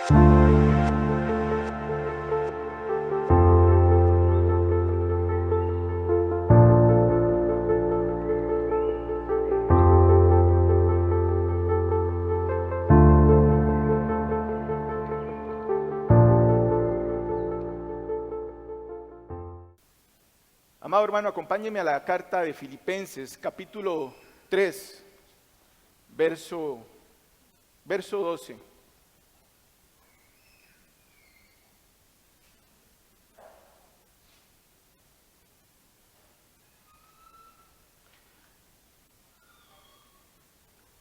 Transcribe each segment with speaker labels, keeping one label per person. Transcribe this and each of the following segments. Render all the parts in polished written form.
Speaker 1: Amado hermano, acompáñeme a la carta de Filipenses, capítulo 3, verso 12.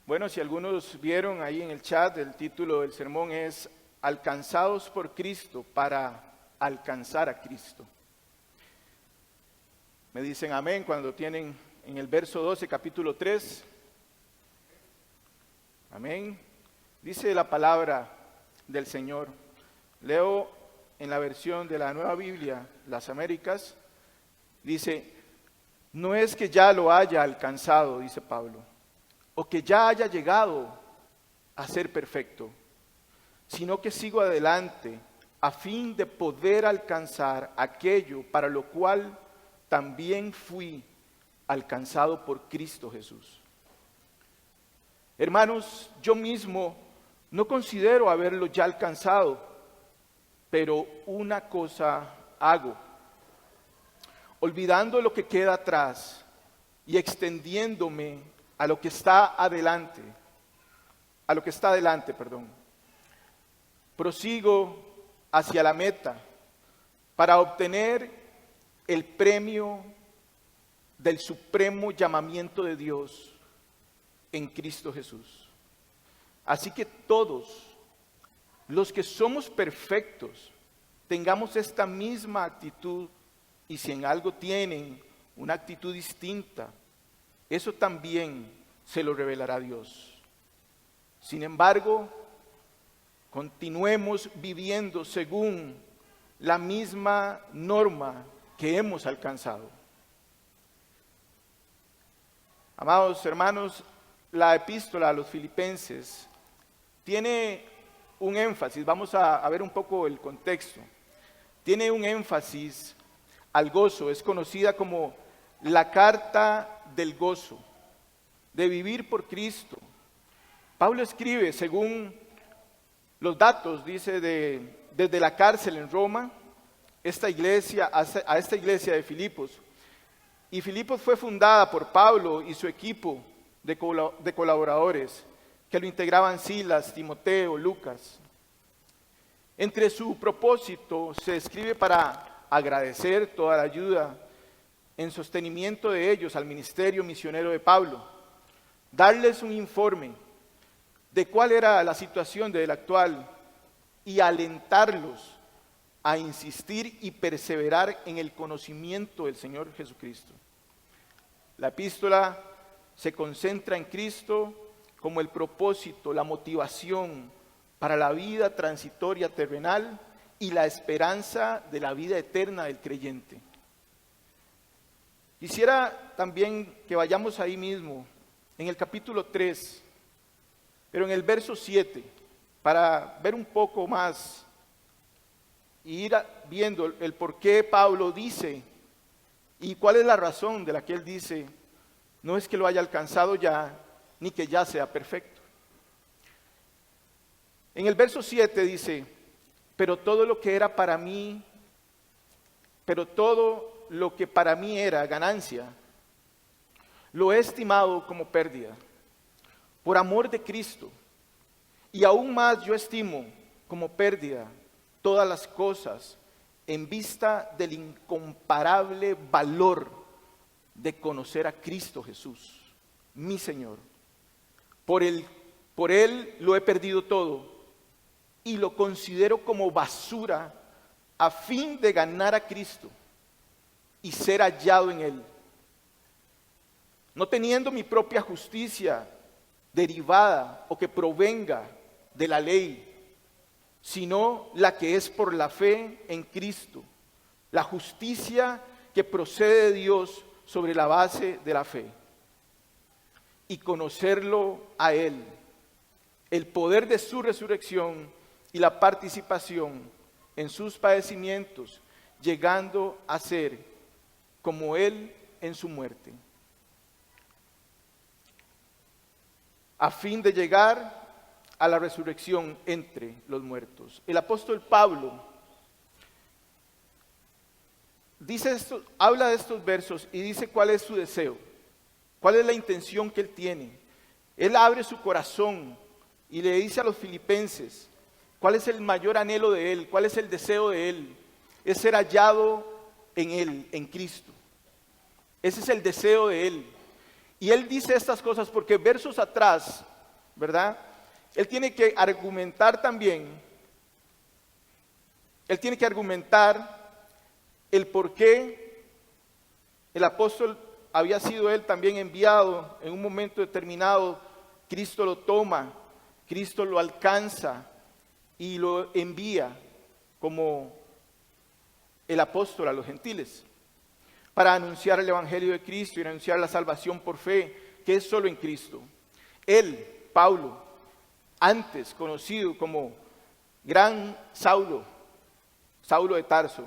Speaker 1: Bueno, si algunos vieron ahí en el chat, el título del sermón es Alcanzados por Cristo para alcanzar a Cristo. Me dicen amén cuando tienen en el verso 12, capítulo 3. Amén. Dice la palabra del Señor. Leo en la versión de la Nueva Biblia, Las Américas. Dice, no es que ya lo haya alcanzado, dice Pablo, o que ya haya llegado a ser perfecto, sino que sigo adelante a fin de poder alcanzar aquello para lo cual también fui alcanzado por Cristo Jesús. Hermanos, yo mismo no considero haberlo ya alcanzado, pero una cosa hago, olvidando lo que queda atrás y extendiéndome a lo que está adelante, prosigo hacia la meta para obtener el premio del supremo llamamiento de Dios en Cristo Jesús. Así que todos los que somos perfectos tengamos esta misma actitud, y si en algo tienen una actitud distinta, eso también se lo revelará Dios. Sin embargo, continuemos viviendo según la misma norma que hemos alcanzado. Amados hermanos, la epístola a los Filipenses tiene un énfasis, vamos a ver un poco el contexto, tiene un énfasis al gozo, es conocida como la carta del gozo, de vivir por Cristo. Pablo escribe, según los datos, dice desde la cárcel en Roma, a esta iglesia de Filipos. Y Filipos fue fundada por Pablo y su equipo de colaboradores, que lo integraban Silas, Timoteo, Lucas. Entre su propósito se escribe para agradecer toda la ayuda en sostenimiento de ellos al ministerio misionero de Pablo, darles un informe de cuál era la situación del actual y alentarlos a insistir y perseverar en el conocimiento del Señor Jesucristo. La epístola se concentra en Cristo como el propósito, la motivación para la vida transitoria terrenal y la esperanza de la vida eterna del creyente. Quisiera también que vayamos ahí mismo, en el capítulo 3, pero en el verso 7, para ver un poco más y ir viendo el por qué Pablo dice y cuál es la razón de la que él dice, no es que lo haya alcanzado ya, ni que ya sea perfecto. En el verso 7 dice, pero todo lo que para mí era ganancia, lo he estimado como pérdida, por amor de Cristo, y aún más yo estimo como pérdida todas las cosas en vista del incomparable valor de conocer a Cristo Jesús, mi Señor. Por Él lo he perdido todo y lo considero como basura a fin de ganar a Cristo y ser hallado en Él, no teniendo mi propia justicia derivada o que provenga de la ley, sino la que es por la fe en Cristo, la justicia que procede de Dios sobre la base de la fe, y conocerlo a Él, el poder de su resurrección y la participación en sus padecimientos, llegando a ser como Él en su muerte, a fin de llegar a la resurrección entre los muertos. El apóstol Pablo dice esto, habla de estos versos y dice cuál es su deseo, cuál es la intención que él tiene. Él abre su corazón y le dice a los filipenses cuál es el mayor anhelo de él, cuál es el deseo de él. Es ser hallado en él, en Cristo. Ese es el deseo de él. Y él dice estas cosas porque versos atrás, ¿verdad? Él tiene que argumentar también, él tiene que argumentar el por qué el apóstol había sido él también enviado en un momento determinado. Cristo lo toma, Cristo lo alcanza y lo envía como el apóstol a los gentiles para anunciar el evangelio de Cristo y anunciar la salvación por fe, que es solo en Cristo. Él, Pablo, antes conocido como gran Saulo, Saulo de Tarso,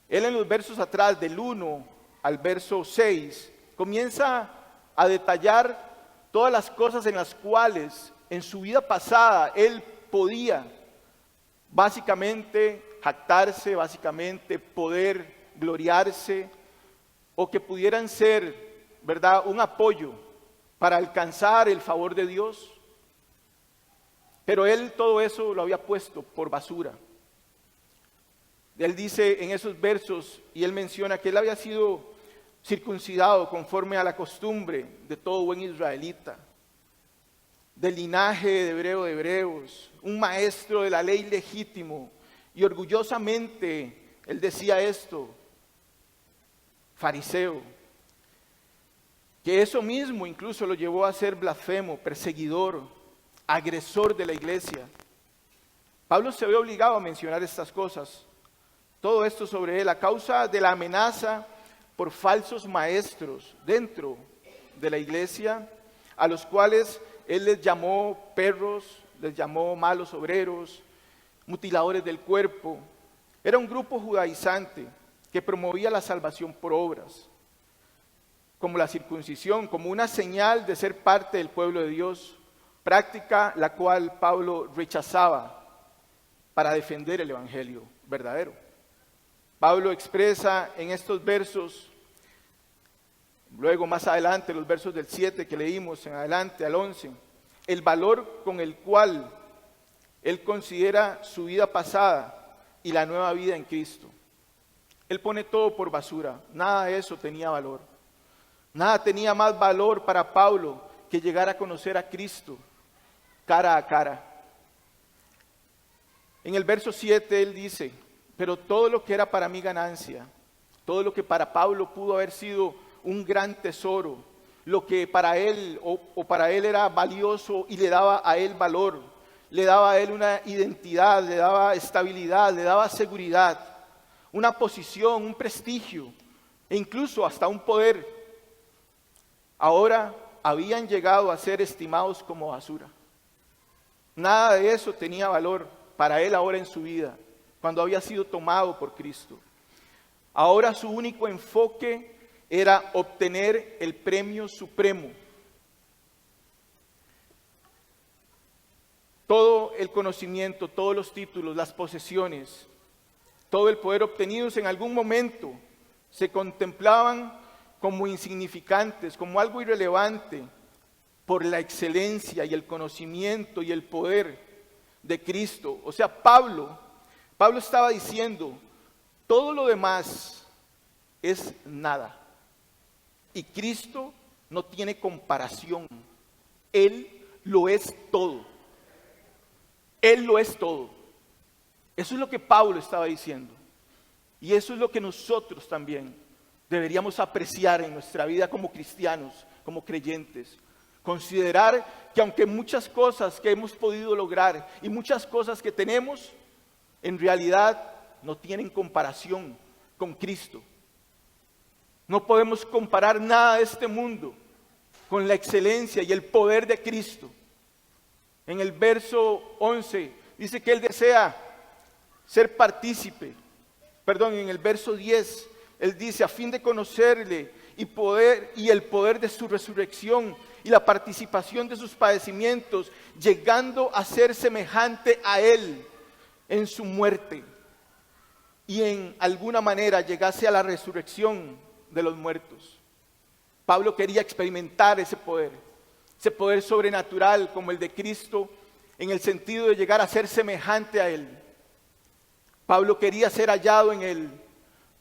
Speaker 1: él en los versos atrás, del 1 al verso 6, comienza a detallar todas las cosas en las cuales en su vida pasada él podía básicamente jactarse, básicamente poder gloriarse, o que pudieran ser, ¿verdad?, un apoyo para alcanzar el favor de Dios. Pero él todo eso lo había puesto por basura. Él dice en esos versos, y él menciona que él había sido circuncidado conforme a la costumbre de todo buen israelita, del linaje de hebreo de hebreos, un maestro de la ley legítimo, y orgullosamente él decía esto, fariseo, que eso mismo incluso lo llevó a ser blasfemo, perseguidor, agresor de la iglesia. Pablo se ve obligado a mencionar estas cosas, todo esto sobre él, a causa de la amenaza por falsos maestros dentro de la iglesia, a los cuales él les llamó perros, les llamó malos obreros, mutiladores del cuerpo. Era un grupo judaizante que promovía la salvación por obras, como la circuncisión, como una señal de ser parte del pueblo de Dios, práctica la cual Pablo rechazaba para defender el evangelio verdadero. Pablo expresa en estos versos, luego más adelante, los versos del 7 que leímos en adelante al 11, el valor con el cual él considera su vida pasada y la nueva vida en Cristo. Él pone todo por basura, nada de eso tenía valor. Nada tenía más valor para Pablo que llegar a conocer a Cristo cara a cara. En el verso 7 él dice, pero todo lo que era para mí ganancia, todo lo que para Pablo pudo haber sido un gran tesoro, lo que para él o para él era valioso y le daba a él valor, le daba a él una identidad, le daba estabilidad, le daba seguridad, una posición, un prestigio e incluso hasta un poder, ahora habían llegado a ser estimados como basura. Nada de eso tenía valor para él ahora en su vida, cuando había sido tomado por Cristo. Ahora su único enfoque era obtener el premio supremo. Todo el conocimiento, todos los títulos, las posesiones, todo el poder obtenidos en algún momento se contemplaban como insignificantes, como algo irrelevante por la excelencia y el conocimiento y el poder de Cristo. O sea, Pablo estaba diciendo, todo lo demás es nada. Y Cristo no tiene comparación. Él lo es todo. Él lo es todo. Eso es lo que Pablo estaba diciendo. Y eso es lo que nosotros también deberíamos apreciar en nuestra vida como cristianos, como creyentes. Considerar que aunque muchas cosas que hemos podido lograr y muchas cosas que tenemos, en realidad no tienen comparación con Cristo. No podemos comparar nada de este mundo con la excelencia y el poder de Cristo. En el verso 11 Dice que Él desea ser partícipe. Perdón, en el verso 10, Él dice, a fin de conocerle y el poder de su resurrección y la participación de sus padecimientos, llegando a ser semejante a Él en su muerte. Y en alguna manera llegase a la resurrección de los muertos. Pablo quería experimentar ese poder sobrenatural como el de Cristo, en el sentido de llegar a ser semejante a Él. Pablo quería ser hallado en Él,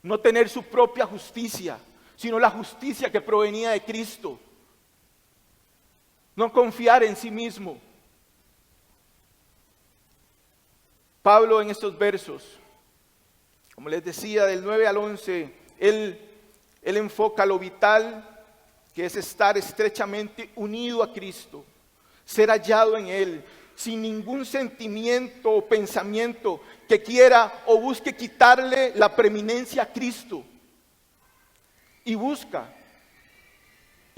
Speaker 1: no tener su propia justicia, sino la justicia que provenía de Cristo. No confiar en sí mismo. Pablo en estos versos, como les decía, del 9 al 11, él enfoca lo vital, que es estar estrechamente unido a Cristo, ser hallado en Él, sin ningún sentimiento o pensamiento que quiera o busque quitarle la preeminencia a Cristo. Y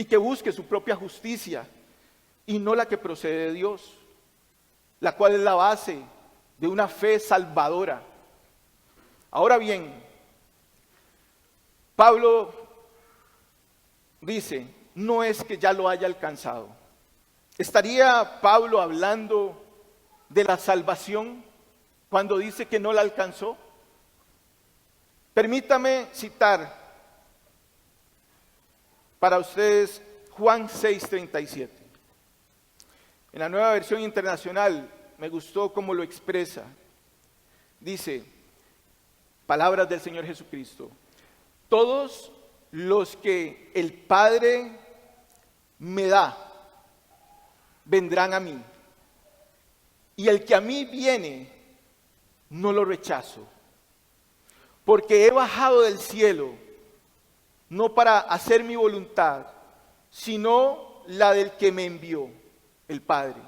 Speaker 1: que busque su propia justicia y no la que procede de Dios, la cual es la base de una fe salvadora. Ahora bien, Pablo dice, no es que ya lo haya alcanzado. ¿Estaría Pablo hablando de la salvación cuando dice que no la alcanzó? Permítame citar para ustedes Juan 6:37. En la Nueva Versión Internacional me gustó cómo lo expresa. Dice, palabras del Señor Jesucristo: todos los que el Padre me da, vendrán a mí. Y el que a mí viene, no lo rechazo. Porque he bajado del cielo, no para hacer mi voluntad, sino la del que me envió, el Padre.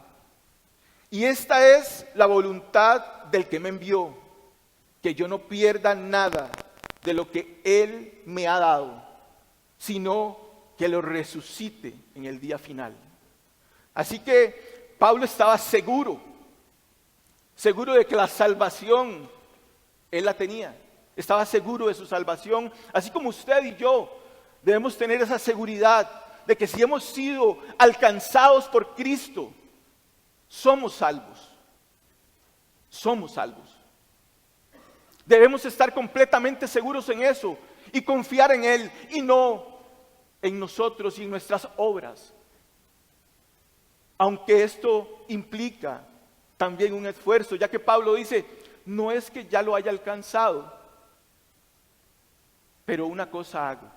Speaker 1: Y esta es la voluntad del que me envió, que yo no pierda nada de lo que Él me ha dado, sino que lo resucite en el día final. Así que Pablo estaba seguro de que la salvación Él la tenía. Estaba seguro de su salvación, así como usted y yo debemos tener esa seguridad de que si hemos sido alcanzados por Cristo, somos salvos. Somos salvos. Debemos estar completamente seguros en eso y confiar en Él y no en nosotros y en nuestras obras. Aunque esto implica también un esfuerzo, ya que Pablo dice, no es que ya lo haya alcanzado, pero una cosa hago,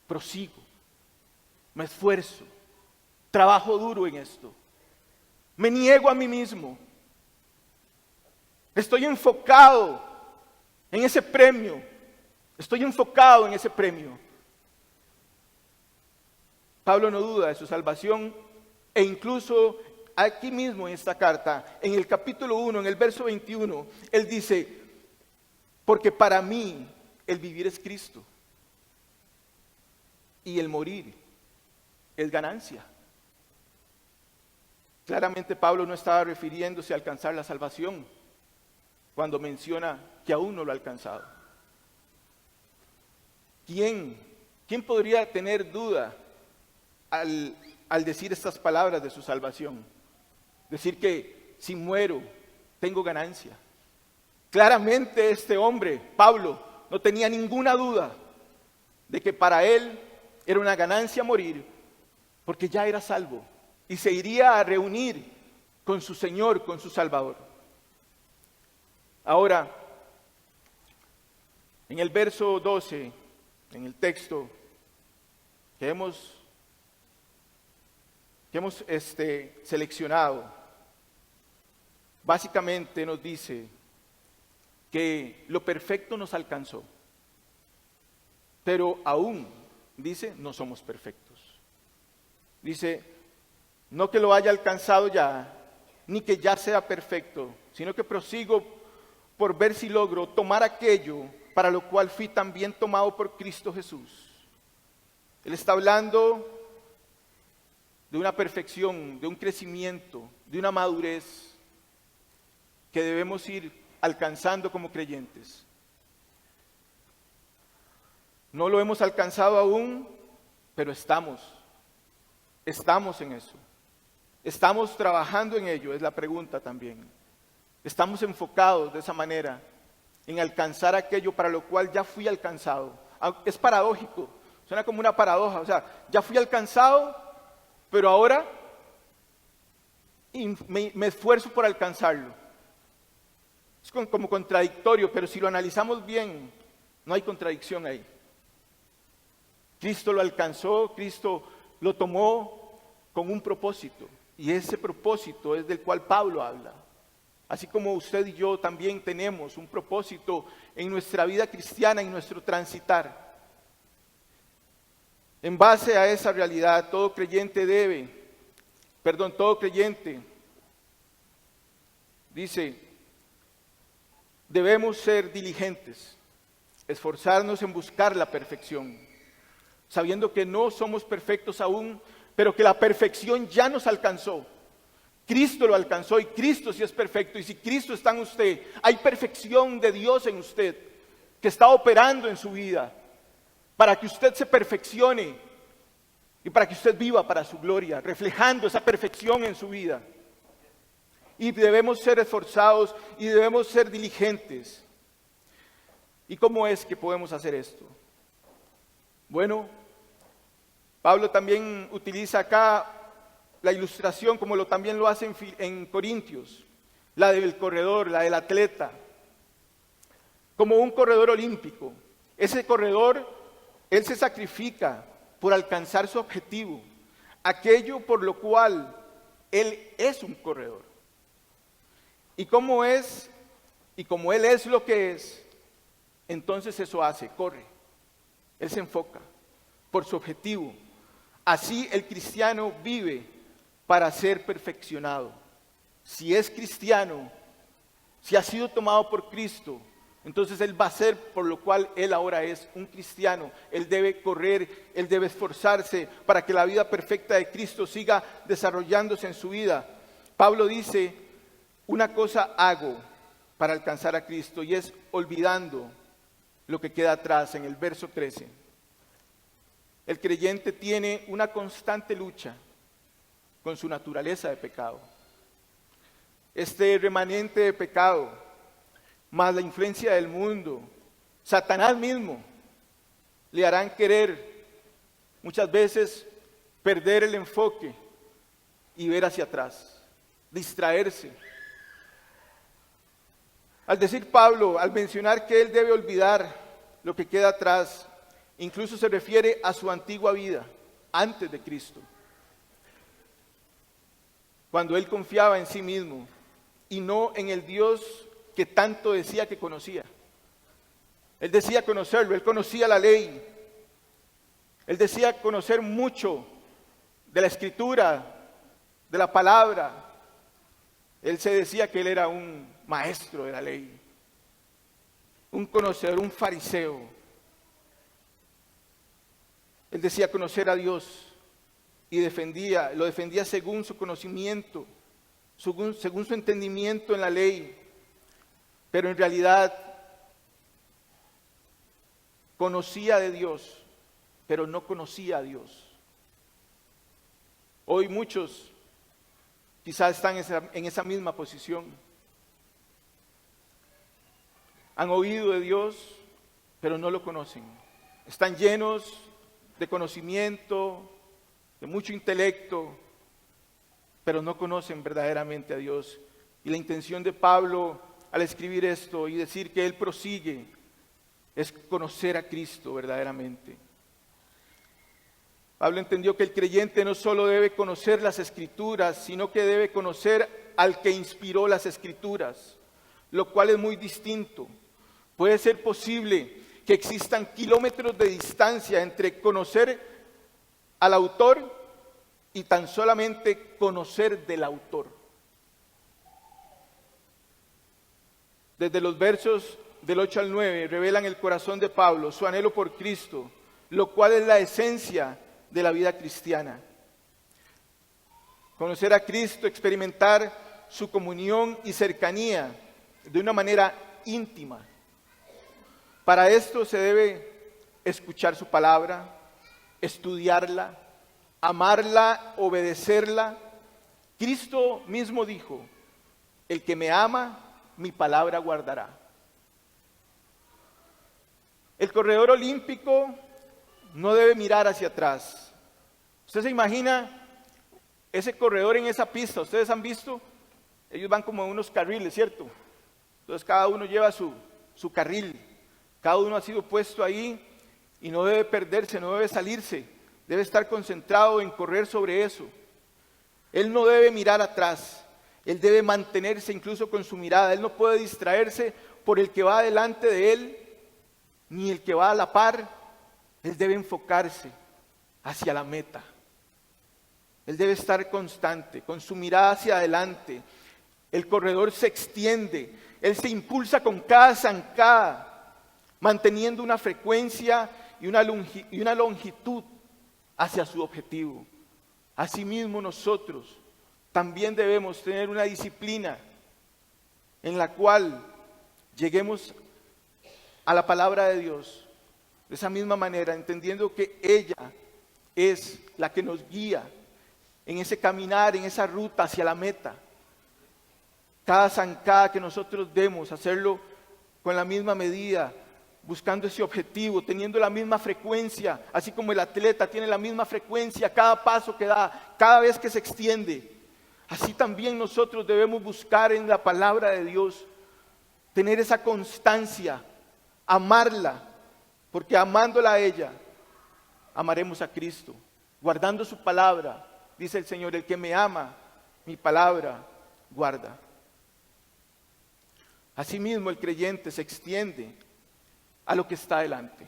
Speaker 1: prosigo, me esfuerzo, trabajo duro en esto, me niego a mí mismo, estoy enfocado en ese premio, Pablo no duda de su salvación e incluso aquí mismo en esta carta, en el capítulo 1, en el verso 21, él dice, porque para mí el vivir es Cristo y el morir es ganancia. Claramente Pablo no estaba refiriéndose a alcanzar la salvación cuando menciona que aún no lo ha alcanzado. ¿Quién podría tener duda al decir estas palabras de su salvación? Decir que si muero, tengo ganancia. Claramente este hombre, Pablo, no tenía ninguna duda de que para él era una ganancia morir, porque ya era salvo y se iría a reunir con su Señor, con su Salvador. Ahora, en el verso 12, en el texto que hemos seleccionado, básicamente nos dice que lo perfecto nos alcanzó, pero aún, dice, no somos perfectos. Dice, no que lo haya alcanzado ya, ni que ya sea perfecto, sino que prosigo por ver si logro tomar aquello para lo cual fui también tomado por Cristo Jesús. Él está hablando de una perfección, de un crecimiento, de una madurez. que debemos ir alcanzando como creyentes. No lo hemos alcanzado aún, pero estamos en eso. Estamos trabajando en ello, es la pregunta también. Estamos enfocados de esa manera en alcanzar aquello para lo cual ya fui alcanzado. Es paradójico, suena como una paradoja, o sea, ya fui alcanzado, pero ahora me esfuerzo por alcanzarlo. Es como contradictorio, pero si lo analizamos bien, no hay contradicción ahí. Cristo lo alcanzó, Cristo lo tomó con un propósito, y ese propósito es del cual Pablo habla. Así como usted y yo también tenemos un propósito en nuestra vida cristiana, en nuestro transitar. En base a esa realidad, todo creyente dice, debemos ser diligentes, esforzarnos en buscar la perfección, sabiendo que no somos perfectos aún, pero que la perfección ya nos alcanzó. Cristo lo alcanzó y Cristo sí es perfecto. Y si Cristo está en usted, hay perfección de Dios en usted, que está operando en su vida, para que usted se perfeccione y para que usted viva para su gloria, reflejando esa perfección en su vida. Y debemos ser esforzados y debemos ser diligentes. ¿Y cómo es que podemos hacer esto? Bueno, Pablo también utiliza acá la ilustración, como también lo hace en Corintios, la del corredor, la del atleta, como un corredor olímpico. Ese corredor, él se sacrifica por alcanzar su objetivo, aquello por lo cual él es un corredor. Y como él es lo que es, entonces eso hace, corre. Él se enfoca por su objetivo. Así el cristiano vive para ser perfeccionado. Si es cristiano, si ha sido tomado por Cristo, entonces él va a ser por lo cual él ahora es un cristiano. Él debe correr, él debe esforzarse para que la vida perfecta de Cristo siga desarrollándose en su vida. Pablo dice, una cosa hago para alcanzar a Cristo, y es olvidando lo que queda atrás, en el verso 13. El creyente tiene una constante lucha con su naturaleza de pecado. Este remanente de pecado, más la influencia del mundo, Satanás mismo, le harán querer muchas veces perder el enfoque y ver hacia atrás, distraerse. Al decir Pablo, al mencionar que él debe olvidar lo que queda atrás, incluso se refiere a su antigua vida, antes de Cristo, cuando él confiaba en sí mismo y no en el Dios que tanto decía que conocía. Él decía conocerlo, él conocía la ley, él decía conocer mucho de la Escritura, de la palabra. Él se decía que él era un maestro de la ley, un conocedor, un fariseo. Él decía conocer a Dios y lo defendía según su conocimiento, según su entendimiento en la ley. Pero en realidad conocía de Dios, pero no conocía a Dios. Hoy muchos quizás están en esa misma posición. Han oído de Dios, pero no lo conocen. Están llenos de conocimiento, de mucho intelecto, pero no conocen verdaderamente a Dios. Y la intención de Pablo al escribir esto y decir que él prosigue es conocer a Cristo verdaderamente. Pablo entendió que el creyente no solo debe conocer las Escrituras, sino que debe conocer al que inspiró las Escrituras, lo cual es muy distinto. Puede ser posible que existan kilómetros de distancia entre conocer al autor y tan solamente conocer del autor. Desde los versos del 8 al 9 revelan el corazón de Pablo, su anhelo por Cristo, lo cual es la esencia de la vida cristiana. Conocer a Cristo, experimentar su comunión y cercanía, de una manera íntima. Para esto se debe escuchar su palabra, estudiarla, amarla, obedecerla. Cristo mismo dijo: el que me ama, mi palabra guardará. El corredor olímpico no debe mirar hacia atrás. Usted se imagina ese corredor en esa pista. Ustedes han visto, ellos van como en unos carriles, ¿cierto? Entonces cada uno lleva su carril, cada uno ha sido puesto ahí y no debe perderse, no debe salirse, debe estar concentrado en correr sobre eso. Él no debe mirar atrás, él debe mantenerse incluso con su mirada. Él no puede distraerse por el que va delante de él, ni el que va a la par. Él debe enfocarse hacia la meta. Él debe estar constante, con su mirada hacia adelante. El corredor se extiende, él se impulsa con cada zancada, manteniendo una frecuencia y una longitud hacia su objetivo. Asimismo nosotros también debemos tener una disciplina en la cual lleguemos a la palabra de Dios de esa misma manera, entendiendo que ella es la que nos guía en ese caminar, en esa ruta hacia la meta. Cada zancada que nosotros demos, hacerlo con la misma medida, buscando ese objetivo, teniendo la misma frecuencia, así como el atleta tiene la misma frecuencia cada paso que da, cada vez que se extiende. Así también nosotros debemos buscar en la palabra de Dios, tener esa constancia, amarla, porque amándola a ella, amaremos a Cristo. Guardando su palabra, dice el Señor: el que me ama, mi palabra guarda. Asimismo, el creyente se extiende a lo que está delante,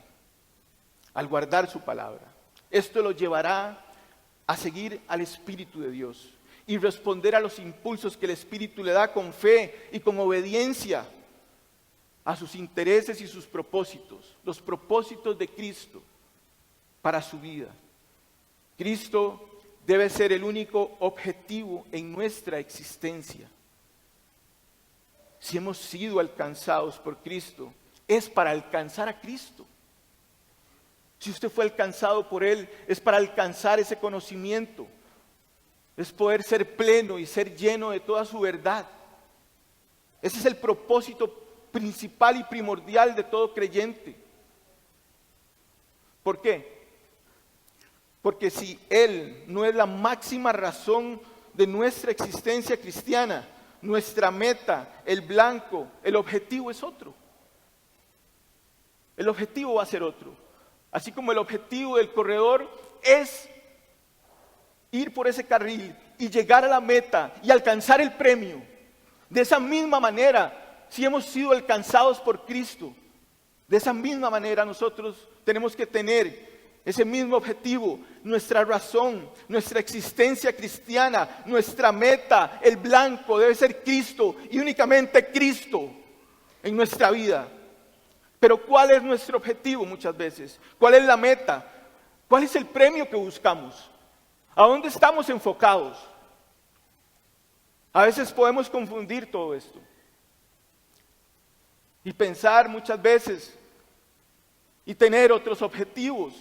Speaker 1: al guardar su palabra. Esto lo llevará a seguir al Espíritu de Dios y responder a los impulsos que el Espíritu le da con fe y con obediencia a sus intereses y sus propósitos, los propósitos de Cristo para su vida. Cristo debe ser el único objetivo en nuestra existencia. Si hemos sido alcanzados por Cristo, es para alcanzar a Cristo. Si usted fue alcanzado por Él, es para alcanzar ese conocimiento, es poder ser pleno y ser lleno de toda su verdad. Ese es el propósito principal y primordial de todo creyente. ¿Por qué? Porque si Él no es la máxima razón de nuestra existencia cristiana, nuestra meta, el blanco, el objetivo es otro. El objetivo va a ser otro. Así como el objetivo del corredor es ir por ese carril y llegar a la meta y alcanzar el premio. De esa misma manera, si hemos sido alcanzados por Cristo, de esa misma manera nosotros tenemos que tener ese mismo objetivo, nuestra razón, nuestra existencia cristiana, nuestra meta, el blanco debe ser Cristo y únicamente Cristo en nuestra vida. Pero ¿cuál es nuestro objetivo muchas veces? ¿Cuál es la meta? ¿Cuál es el premio que buscamos? ¿A dónde estamos enfocados? A veces podemos confundir todo esto y pensar muchas veces y tener otros objetivos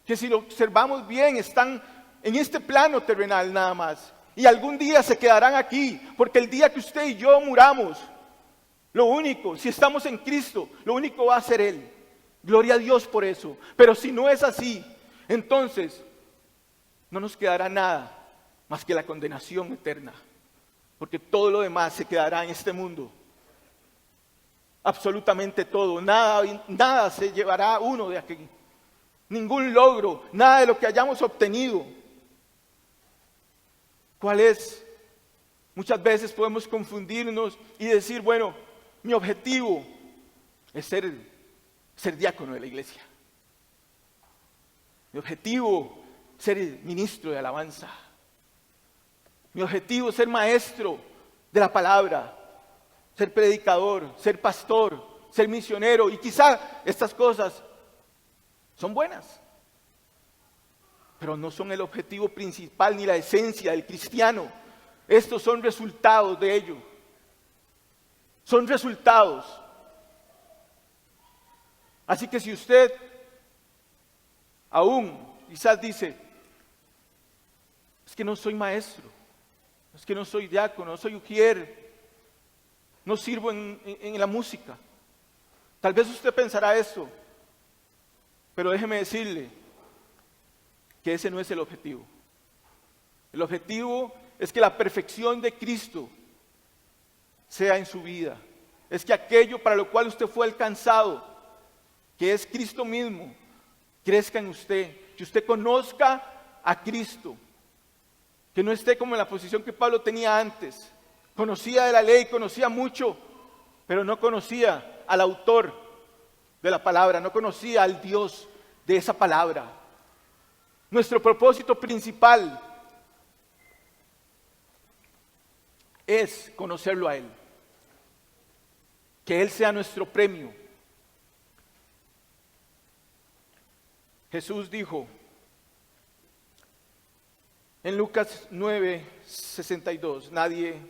Speaker 1: que, si lo observamos bien, están en este plano terrenal nada más, y algún día se quedarán aquí, porque el día que usted y yo muramos, lo único, si estamos en Cristo, lo único va a ser Él. Gloria a Dios por eso. Pero si no es así, entonces no nos quedará nada más que la condenación eterna, porque todo lo demás se quedará en este mundo. Absolutamente todo, nada se llevará uno de aquí. Ningún logro, nada de lo que hayamos obtenido. ¿Cuál es? Muchas veces podemos confundirnos y decir, bueno, mi objetivo es ser diácono de la iglesia. Mi objetivo es ser ministro de alabanza. Mi objetivo es ser maestro de la palabra, ser predicador, ser pastor, ser misionero. Y quizá estas cosas son buenas, pero no son el objetivo principal ni la esencia del cristiano. Estos son resultados de ello. son resultados. Así que si usted aún quizás dice, es que no soy maestro, es que no soy diácono, no soy ujier, no sirvo en la música. Tal vez usted pensará eso, pero déjeme decirle que ese no es el objetivo. El objetivo es que la perfección de Cristo sea en su vida. Es que aquello para lo cual usted fue alcanzado, que es Cristo mismo, crezca en usted. Que usted conozca a Cristo. Que no esté como en la posición que Pablo tenía antes. Conocía de la ley, conocía mucho, pero no conocía al autor de la palabra, no conocía al Dios de esa palabra. Nuestro propósito principal es conocerlo a Él. Que Él sea nuestro premio. Jesús dijo en Lucas 9:62, nadie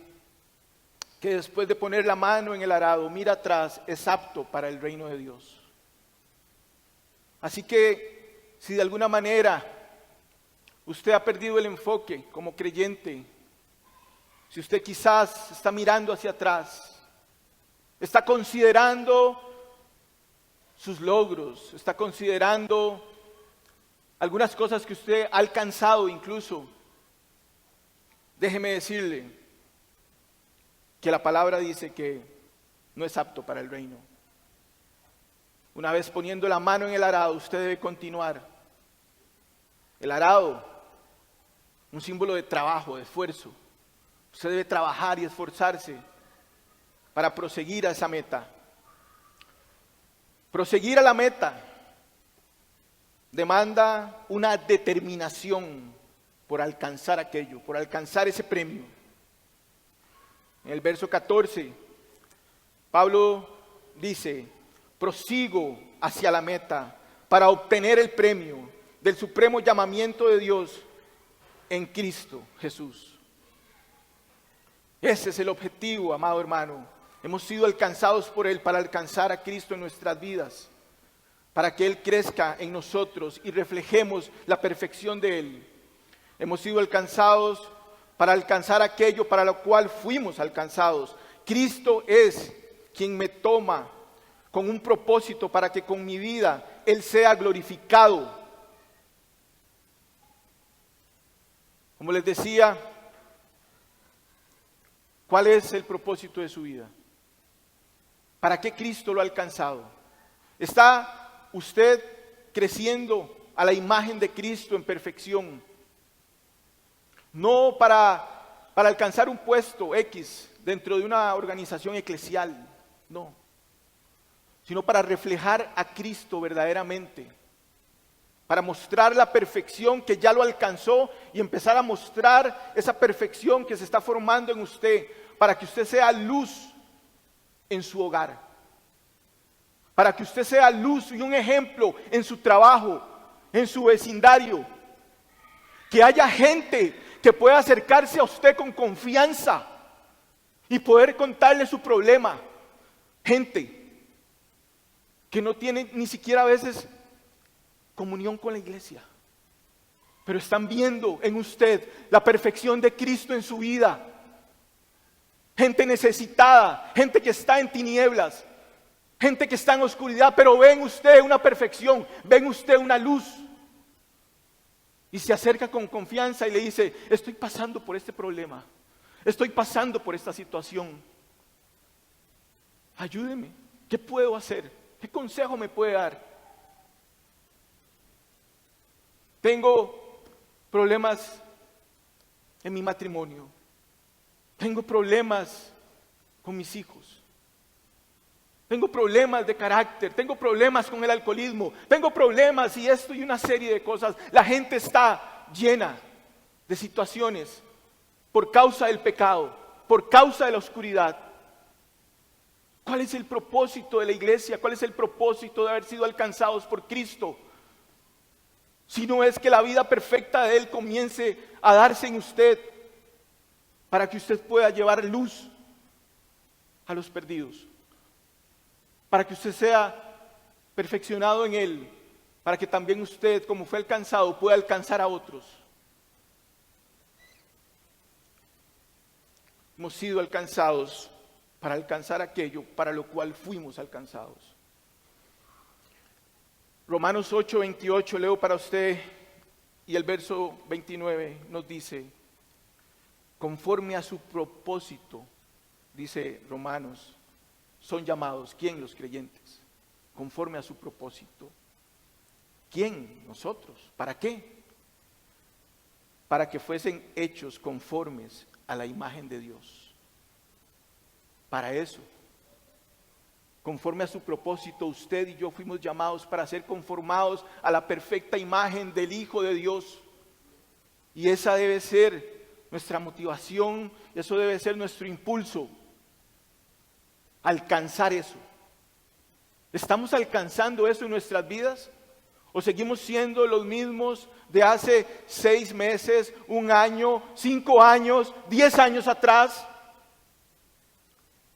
Speaker 1: que después de poner la mano en el arado mira atrás es apto para el reino de Dios. Así que si de alguna manera usted ha perdido el enfoque como creyente, si usted quizás está mirando hacia atrás, está considerando sus logros, está considerando algunas cosas que usted ha alcanzado incluso, déjeme decirle que la palabra dice que no es apto para el reino. Una vez poniendo la mano en el arado, usted debe continuar. El arado, un símbolo de trabajo, de esfuerzo. Usted debe trabajar y esforzarse para proseguir a esa meta. Proseguir a la meta demanda una determinación por alcanzar aquello, por alcanzar ese premio. En el verso 14, Pablo dice, prosigo hacia la meta para obtener el premio del supremo llamamiento de Dios en Cristo Jesús. Ese es el objetivo, amado hermano. Hemos sido alcanzados por Él para alcanzar a Cristo en nuestras vidas, para que Él crezca en nosotros y reflejemos la perfección de Él. Hemos sido alcanzados para alcanzar aquello para lo cual fuimos alcanzados. Cristo es quien me toma con un propósito para que con mi vida Él sea glorificado. Como les decía, ¿cuál es el propósito de su vida? ¿Para qué Cristo lo ha alcanzado? ¿Está usted creciendo a la imagen de Cristo en perfección? No para alcanzar un puesto X dentro de una organización eclesial, no. Sino para reflejar a Cristo verdaderamente. Para mostrar la perfección que ya lo alcanzó y empezar a mostrar esa perfección que se está formando en usted, para que usted sea luz en su hogar, para que usted sea luz y un ejemplo en su trabajo, en su vecindario, que haya gente que pueda acercarse a usted con confianza y poder contarle su problema, gente que no tiene ni siquiera a veces comunión con la iglesia, pero están viendo en usted la perfección de Cristo en su vida. Gente necesitada, gente que está en tinieblas, gente que está en oscuridad, pero ve en usted una perfección, ve en usted una luz. Y se acerca con confianza y le dice, estoy pasando por este problema, estoy pasando por esta situación. Ayúdeme, ¿qué puedo hacer? ¿Qué consejo me puede dar? Tengo problemas en mi matrimonio. Tengo problemas con mis hijos. Tengo problemas de carácter. Tengo problemas con el alcoholismo. Tengo problemas y esto y una serie de cosas. La gente está llena de situaciones por causa del pecado, por causa de la oscuridad. ¿Cuál es el propósito de la iglesia? ¿Cuál es el propósito de haber sido alcanzados por Cristo? Si no es que la vida perfecta de Él comience a darse en usted, para que usted pueda llevar luz a los perdidos, para que usted sea perfeccionado en Él, para que también usted, como fue alcanzado, pueda alcanzar a otros. Hemos sido alcanzados para alcanzar aquello para lo cual fuimos alcanzados. Romanos 8:28 leo para usted, y el verso 29 nos dice: conforme a su propósito, dice Romanos, son llamados. ¿Quién? Los creyentes. Conforme a su propósito. ¿Quién? Nosotros. ¿Para qué? Para que fuesen hechos conformes a la imagen de Dios. Para eso. Conforme a su propósito, usted y yo fuimos llamados para ser conformados a la perfecta imagen del Hijo de Dios. Y esa debe ser nuestra motivación, eso debe ser nuestro impulso. Alcanzar eso. ¿Estamos alcanzando eso en nuestras vidas? ¿O seguimos siendo los mismos de hace 6 meses, 1 año, 5 años, 10 años atrás?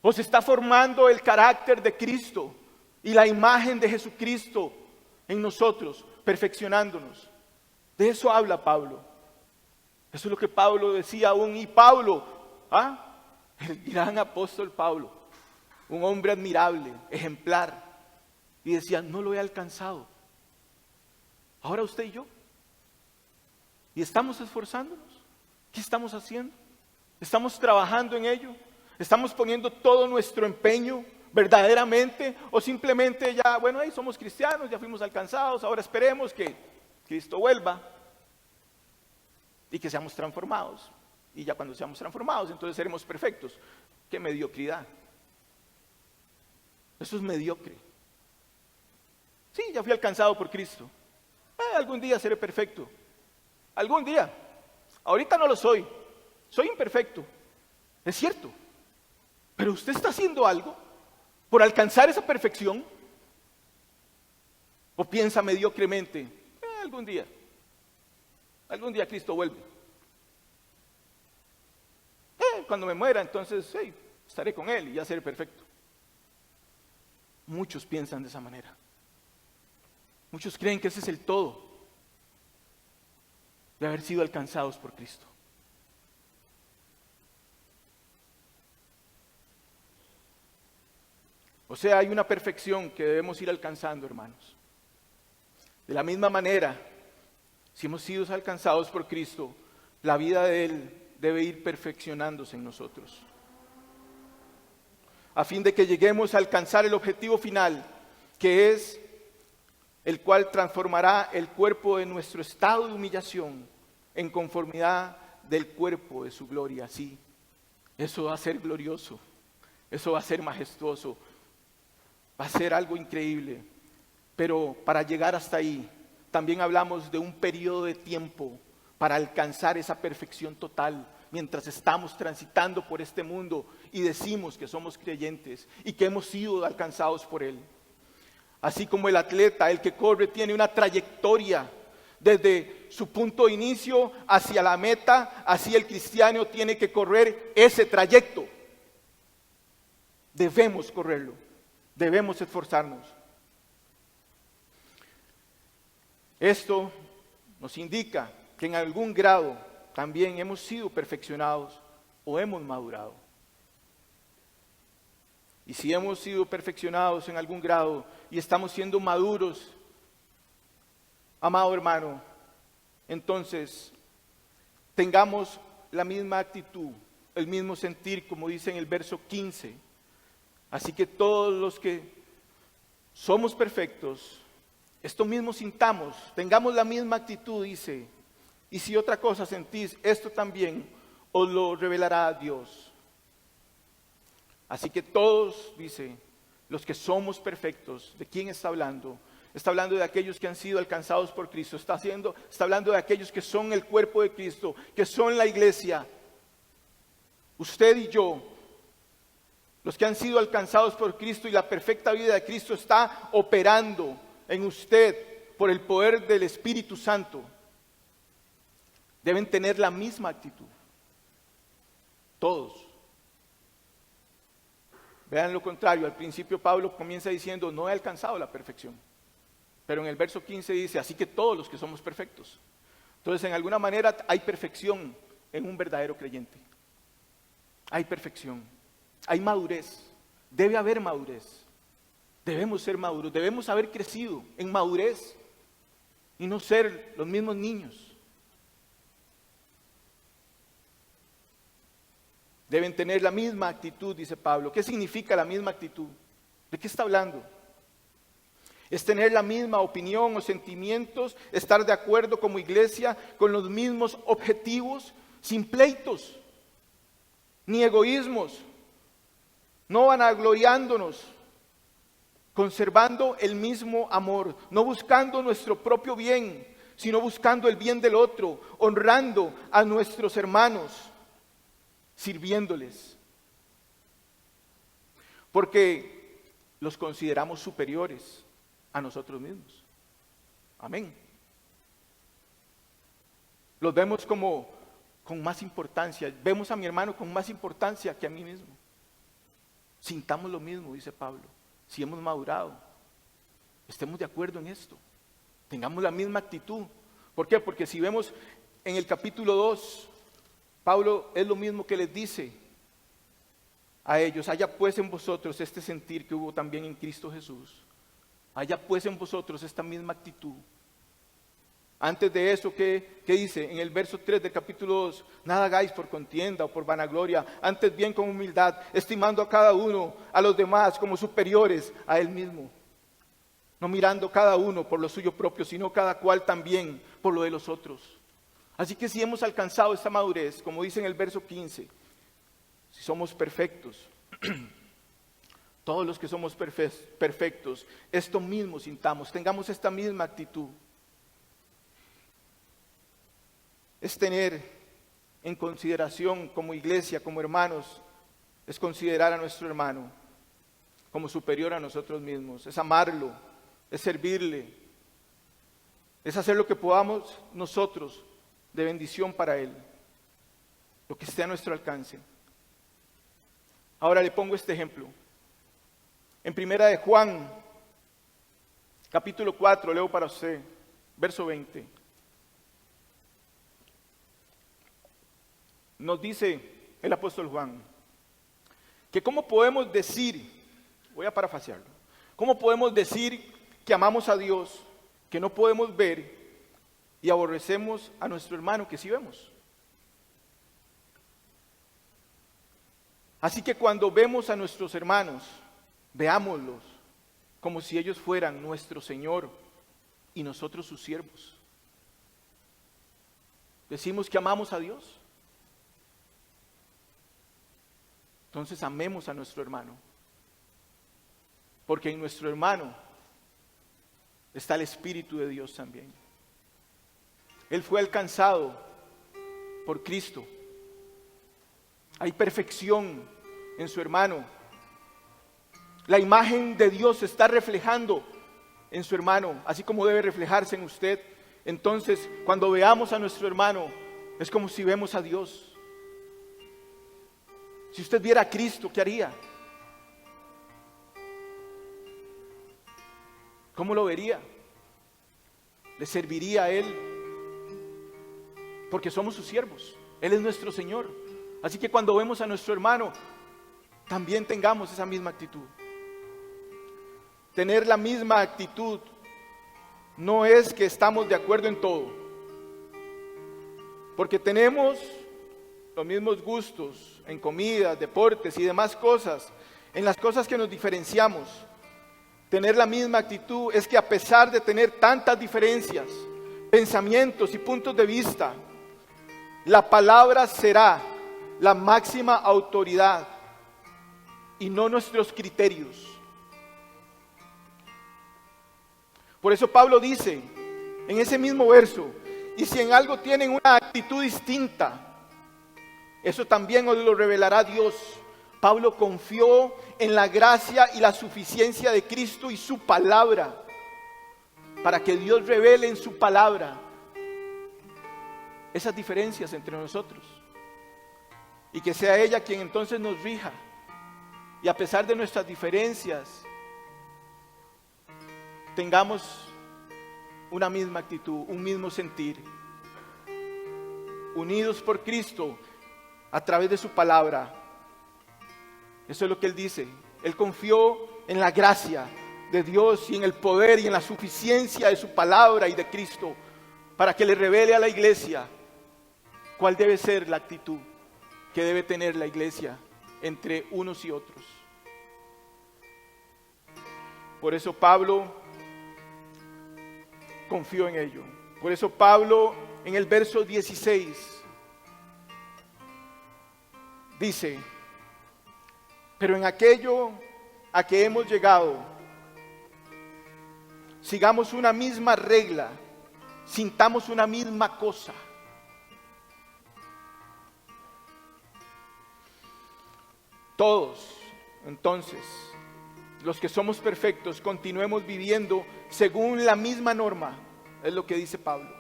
Speaker 1: ¿O se está formando el carácter de Cristo y la imagen de Jesucristo en nosotros, perfeccionándonos? De eso habla Pablo. Eso es lo que Pablo decía aún. Y Pablo, el gran apóstol Pablo, un hombre admirable, ejemplar, y decía: no lo he alcanzado. Ahora usted y yo. ¿Y estamos esforzándonos? ¿Qué estamos haciendo? ¿Estamos trabajando en ello? ¿Estamos poniendo todo nuestro empeño verdaderamente? ¿O simplemente ya, bueno, ahí somos cristianos, ya fuimos alcanzados, ahora esperemos que Cristo vuelva y que seamos transformados? Y ya cuando seamos transformados, entonces seremos perfectos. ¡Qué mediocridad! Eso es mediocre. Sí, ya fui alcanzado por Cristo. Algún día seré perfecto. Algún día. Ahorita no lo soy. Soy imperfecto. Es cierto. Pero usted está haciendo algo por alcanzar esa perfección. ¿O piensa mediocremente? Algún día Cristo vuelve. Cuando me muera, entonces estaré con Él y ya seré perfecto. Muchos piensan de esa manera. Muchos creen que ese es el todo de haber sido alcanzados por Cristo. O sea, hay una perfección que debemos ir alcanzando, hermanos. De la misma manera, si hemos sido alcanzados por Cristo, la vida de Él debe ir perfeccionándose en nosotros, a fin de que lleguemos a alcanzar el objetivo final, que es el cual transformará el cuerpo de nuestro estado de humillación en conformidad del cuerpo de su gloria. Sí, eso va a ser glorioso, eso va a ser majestuoso, va a ser algo increíble. Pero para llegar hasta ahí, también hablamos de un periodo de tiempo para alcanzar esa perfección total, mientras estamos transitando por este mundo y decimos que somos creyentes y que hemos sido alcanzados por Él. Así como el atleta, el que corre, tiene una trayectoria desde su punto de inicio hacia la meta, así el cristiano tiene que correr ese trayecto. Debemos correrlo, debemos esforzarnos. Esto nos indica que en algún grado también hemos sido perfeccionados o hemos madurado. Y si hemos sido perfeccionados en algún grado y estamos siendo maduros, amado hermano, entonces tengamos la misma actitud, el mismo sentir, como dice en el verso 15. Así que todos los que somos perfectos, esto mismo sintamos, tengamos la misma actitud, dice. Y si otra cosa sentís, esto también os lo revelará Dios. Así que todos, dice, los que somos perfectos, ¿de quién está hablando? Está hablando de aquellos que han sido alcanzados por Cristo. Está hablando de aquellos que son el cuerpo de Cristo, que son la iglesia. Usted y yo, los que han sido alcanzados por Cristo, y la perfecta vida de Cristo está operando en usted por el poder del Espíritu Santo, deben tener la misma actitud. Todos Vean lo contrario, al principio Pablo comienza diciendo, no he alcanzado la perfección. Pero en el verso 15 dice, así que todos los que somos perfectos. Entonces, en alguna manera hay perfección en un verdadero creyente. Hay perfección, hay madurez, debe haber madurez. Debemos ser maduros, debemos haber crecido en madurez y no ser los mismos niños. Deben tener la misma actitud, dice Pablo. ¿Qué significa la misma actitud? ¿De qué está hablando? Es tener la misma opinión o sentimientos, estar de acuerdo como iglesia con los mismos objetivos, sin pleitos, ni egoísmos, no vanagloriándonos, conservando el mismo amor, no buscando nuestro propio bien, sino buscando el bien del otro, honrando a nuestros hermanos, sirviéndoles, porque los consideramos superiores a nosotros mismos. Amén. Los vemos como con más importancia, vemos a mi hermano con más importancia que a mí mismo. Sintamos lo mismo, dice Pablo, si hemos madurado, estemos de acuerdo en esto, tengamos la misma actitud. ¿Por qué? Porque si vemos en el capítulo 2, Pablo es lo mismo que les dice a ellos, haya pues en vosotros este sentir que hubo también en Cristo Jesús, haya pues en vosotros esta misma actitud. Antes de eso, ¿qué dice? En el verso 3 del capítulo 2, nada hagáis por contienda o por vanagloria, antes bien con humildad, estimando a cada uno, a los demás como superiores a él mismo, no mirando cada uno por lo suyo propio, sino cada cual también por lo de los otros. Así que si hemos alcanzado esta madurez, como dice en el verso 15, si somos perfectos, todos los que somos perfectos, esto mismo sintamos, tengamos esta misma actitud. Es tener en consideración como iglesia, como hermanos, es considerar a nuestro hermano como superior a nosotros mismos, es amarlo, es servirle, es hacer lo que podamos nosotros de bendición para él, lo que esté a nuestro alcance. Ahora le pongo este ejemplo. En primera de Juan, capítulo 4, leo para usted, verso 20. Nos dice el apóstol Juan, que cómo podemos decir, voy a parafrasearlo, cómo podemos decir que amamos a Dios, que no podemos ver, y aborrecemos a nuestro hermano que sí vemos. Así que cuando vemos a nuestros hermanos, veámoslos como si ellos fueran nuestro Señor y nosotros sus siervos. Decimos que amamos a Dios. Entonces amemos a nuestro hermano, porque en nuestro hermano está el Espíritu de Dios también. Él fue alcanzado por Cristo. Hay perfección en su hermano. La imagen de Dios se está reflejando en su hermano, así como debe reflejarse en usted. Entonces, cuando veamos a nuestro hermano, es como si vemos a Dios. Si usted viera a Cristo, ¿qué haría? ¿Cómo lo vería? ¿Le serviría a Él? Porque somos sus siervos. Él es nuestro Señor. Así que cuando vemos a nuestro hermano, también tengamos esa misma actitud. Tener la misma actitud no es que estamos de acuerdo en todo, porque tenemos los mismos gustos en comidas, deportes y demás cosas, en las cosas que nos diferenciamos. Tener la misma actitud es que a pesar de tener tantas diferencias, pensamientos y puntos de vista, la palabra será la máxima autoridad y no nuestros criterios. Por eso Pablo dice en ese mismo verso, y si en algo tienen una actitud distinta, eso también os lo revelará Dios. Pablo confió en la gracia y la suficiencia de Cristo y su palabra, para que Dios revele en su palabra esas diferencias entre nosotros, y que sea ella quien entonces nos rija y a pesar de nuestras diferencias, tengamos una misma actitud, un mismo sentir, unidos por Cristo a través de su palabra. Eso es lo que Él dice. Él confió en la gracia de Dios y en el poder y en la suficiencia de su palabra y de Cristo para que le revele a la iglesia cuál debe ser la actitud que debe tener la iglesia entre unos y otros. Por eso Pablo confió en ello. Por eso Pablo en el verso 16 dice: pero en aquello a que hemos llegado, sigamos una misma regla, sintamos una misma cosa. Todos, entonces, los que somos perfectos, continuemos viviendo según la misma norma, es lo que dice Pablo.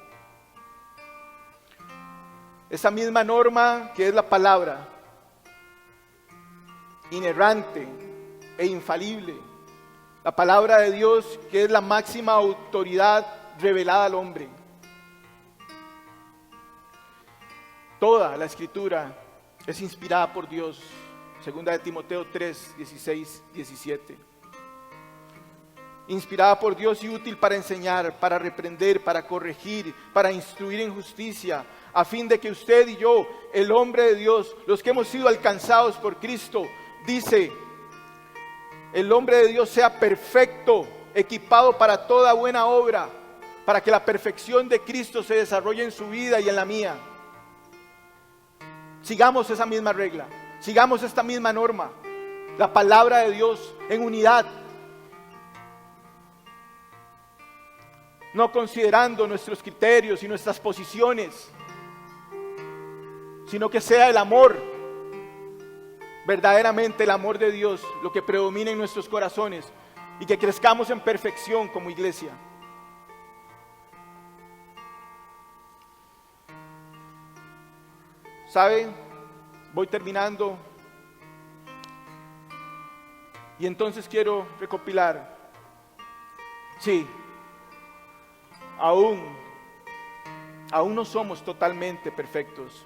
Speaker 1: Esa misma norma que es la palabra, inerrante e infalible, la palabra de Dios que es la máxima autoridad revelada al hombre. Toda la escritura es inspirada por Dios, segunda de Timoteo 3, 16, 17. Inspirada por Dios y útil para enseñar, para reprender, para corregir, para instruir en justicia, a fin de que usted y yo, el hombre de Dios, los que hemos sido alcanzados por Cristo, dice, el hombre de Dios sea perfecto, equipado para toda buena obra, para que la perfección de Cristo se desarrolle en su vida y en la mía. Sigamos esa misma regla, sigamos esta misma norma, la palabra de Dios en unidad, no considerando nuestros criterios y nuestras posiciones, sino que sea el amor, verdaderamente el amor de Dios, lo que predomina en nuestros corazones y que crezcamos en perfección como iglesia. ¿Sabe? Voy terminando y entonces quiero recopilar. Sí, aún no somos totalmente perfectos,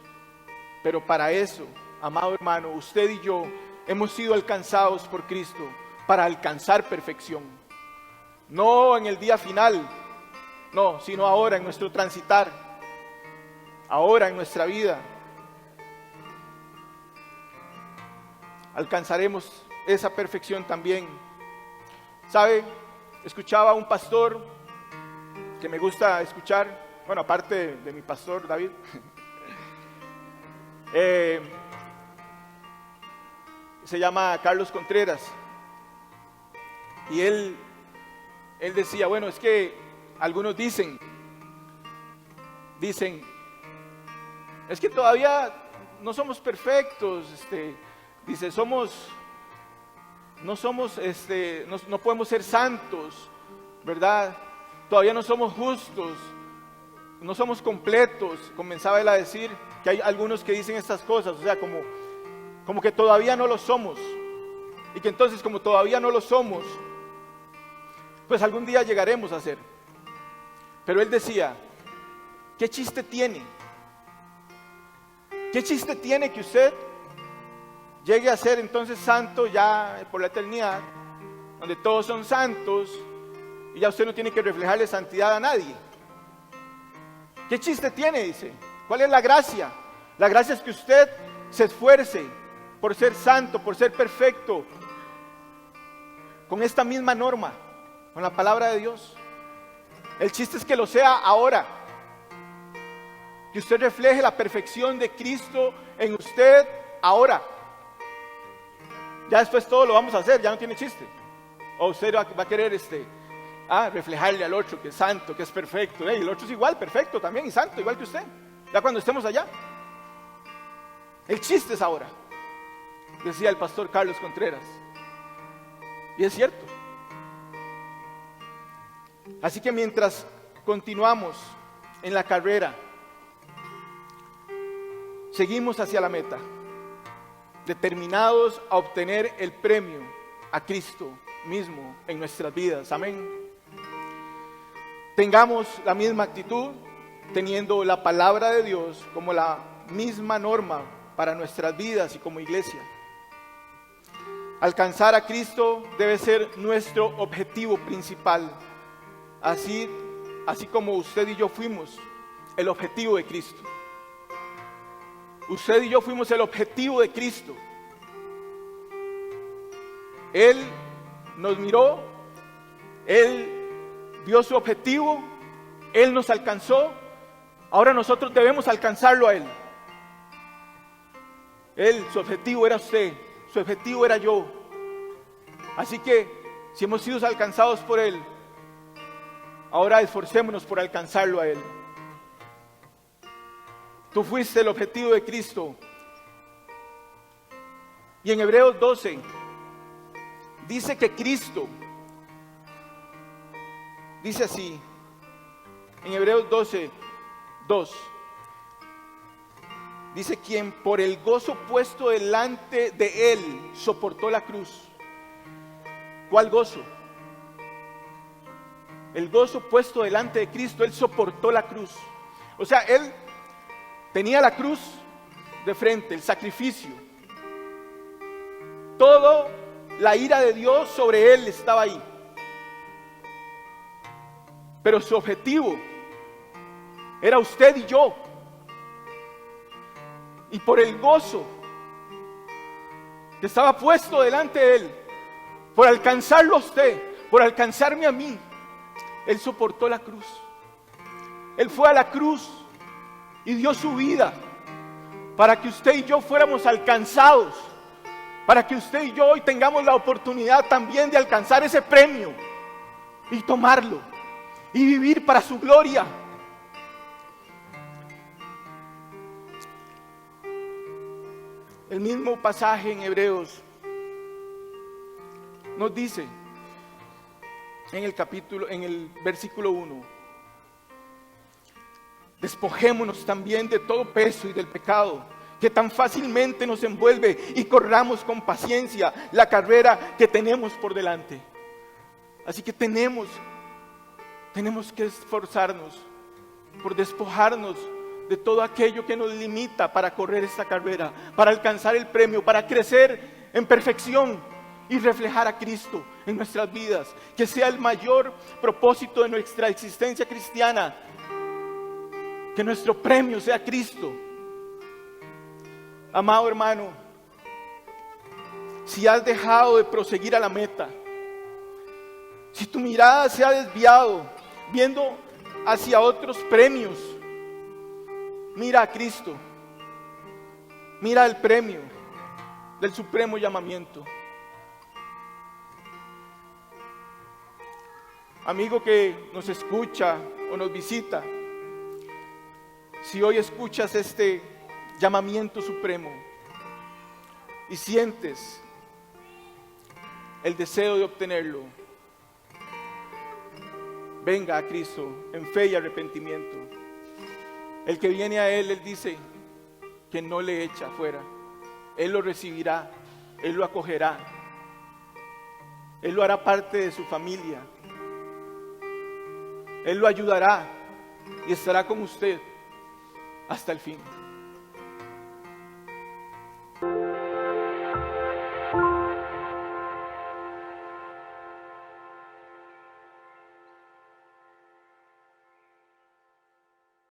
Speaker 1: pero para eso, amado hermano, usted y yo hemos sido alcanzados por Cristo para alcanzar perfección. No en el día final, no, sino ahora en nuestro transitar, ahora en nuestra vida. Alcanzaremos esa perfección también. ¿Sabe? Escuchaba a un pastor que me gusta escuchar, bueno, aparte de mi pastor David. Se llama Carlos Contreras. Y él decía, bueno, es que algunos dicen, es que todavía no somos perfectos, dice, no podemos ser santos, ¿verdad? Todavía no somos justos, no somos completos. Comenzaba él a decir que hay algunos que dicen estas cosas, o sea, como que todavía no lo somos, y que entonces como todavía no lo somos, pues algún día llegaremos a ser. Pero él decía, ¿qué chiste tiene? ¿Qué chiste tiene que usted llegue a ser entonces santo ya por la eternidad, donde todos son santos y ya usted no tiene que reflejarle santidad a nadie? ¿Qué chiste tiene? Dice. ¿Cuál es la gracia? La gracia es que usted se esfuerce por ser santo, por ser perfecto, con esta misma norma, con la palabra de Dios. El chiste es que lo sea ahora, que usted refleje la perfección de Cristo en usted ahora. Ya después todo lo vamos a hacer, ya no tiene chiste. O usted va a querer reflejarle al otro que es santo, que es perfecto. Y el otro es igual, perfecto también y santo, igual que usted. Ya cuando estemos allá. El chiste es ahora, decía el pastor Carlos Contreras. Y es cierto. Así que mientras continuamos en la carrera, seguimos hacia la meta. determinados a obtener el premio, a Cristo mismo en nuestras vidas. Amén. Tengamos la misma actitud, teniendo la palabra de Dios como la misma norma para nuestras vidas y como iglesia. Alcanzar a Cristo debe ser nuestro objetivo principal, así como usted y yo fuimos el objetivo de Cristo. Usted y yo fuimos el objetivo de Cristo. Él nos miró, Él vio su objetivo, Él nos alcanzó. Ahora nosotros debemos alcanzarlo a Él. Su objetivo era usted, su objetivo era yo. Así que si hemos sido alcanzados por Él, ahora esforcémonos por alcanzarlo a Él. Tú fuiste el objetivo de Cristo. Y en Hebreos 12 dice que Cristo, dice así, en Hebreos 12, 2, dice: quien por el gozo puesto delante de Él soportó la cruz. ¿Cuál gozo? El gozo puesto delante de Cristo. Él soportó la cruz. O sea, Él tenía la cruz de frente, el sacrificio. Toda la ira de Dios sobre Él estaba ahí. Pero su objetivo era usted y yo. Y por el gozo que estaba puesto delante de Él, por alcanzarlo a usted, por alcanzarme a mí, Él soportó la cruz. Él fue a la cruz y dio su vida para que usted y yo fuéramos alcanzados, para que usted y yo hoy tengamos la oportunidad también de alcanzar ese premio y tomarlo y vivir para su gloria. El mismo pasaje en Hebreos nos dice en el versículo 1: despojémonos también de todo peso y del pecado que tan fácilmente nos envuelve, y corramos con paciencia la carrera que tenemos por delante. Así que tenemos que esforzarnos por despojarnos de todo aquello que nos limita para correr esta carrera, para alcanzar el premio, para crecer en perfección y reflejar a Cristo en nuestras vidas. Que sea el mayor propósito de nuestra existencia cristiana, que nuestro premio sea Cristo. Amado hermano, si has dejado de proseguir a la meta, si tu mirada se ha desviado viendo hacia otros premios, mira a Cristo, mira el premio del supremo llamamiento. Amigo que nos escucha o nos visita, si hoy escuchas este llamamiento supremo y sientes el deseo de obtenerlo, venga a Cristo en fe y arrepentimiento. El que viene a Él dice que no le echa fuera. Él lo recibirá, Él lo acogerá, Él lo hará parte de su familia, Él lo ayudará y estará con usted hasta el fin.